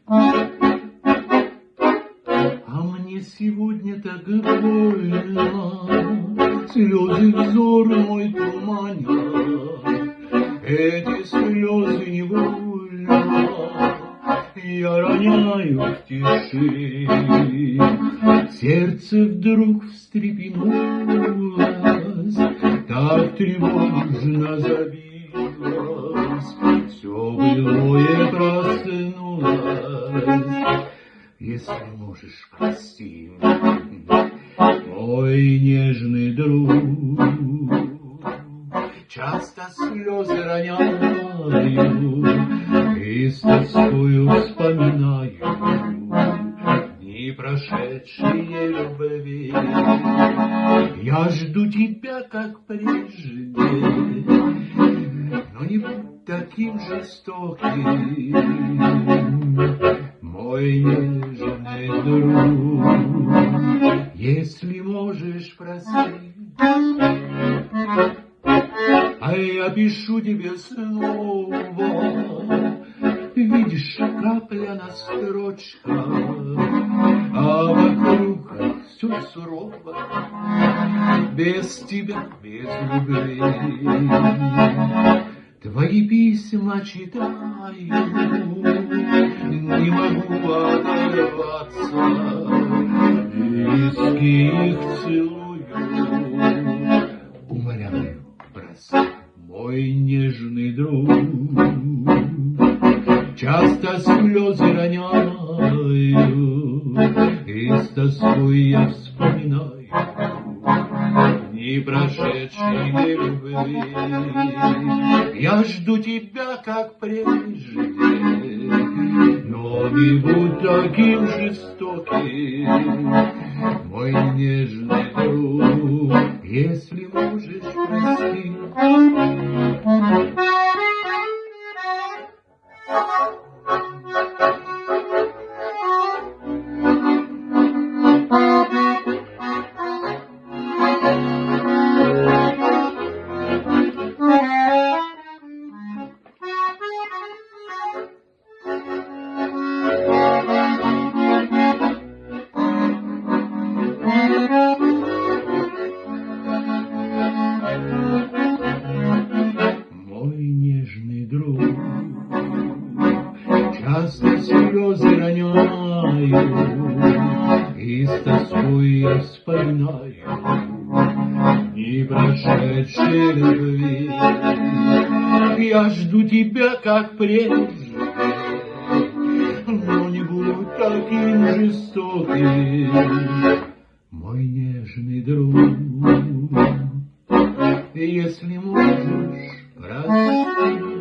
А мне сегодня так больно, слезы взор мой туманят, эти слезы невольно я роняю в тиши. Сердце вдруг встрепенулось, так тревожно забилось, все былое проснулось. Если можешь, прости, мой нежный друг. Часто слезы роняю и с тоскою вспоминаю дни прошедшие любви. Я жду тебя, как прежде, но не будь таким жестоким, мой нежный друг. Если можешь, прости, а я пишу тебе снова. Видишь, капля на строчках, а вокруг все сурово. Без тебя, без любви. Твои письма читаю, не могу оторваться, виски их целую. Умоляю, прости, мой нежный друг. Часто слезы роняю и с тоской я вспоминаю дни прошедшей любви. Я жду тебя, как прежде, но не будь таким жестоким, мой нежный друг. Если можешь, прости. Часто слезы роняю и с тоской я вспоминаю дни прошедшей любви. Я жду тебя, как прежде, но не будь таким жестоким, мой нежный друг. Если можешь, прости.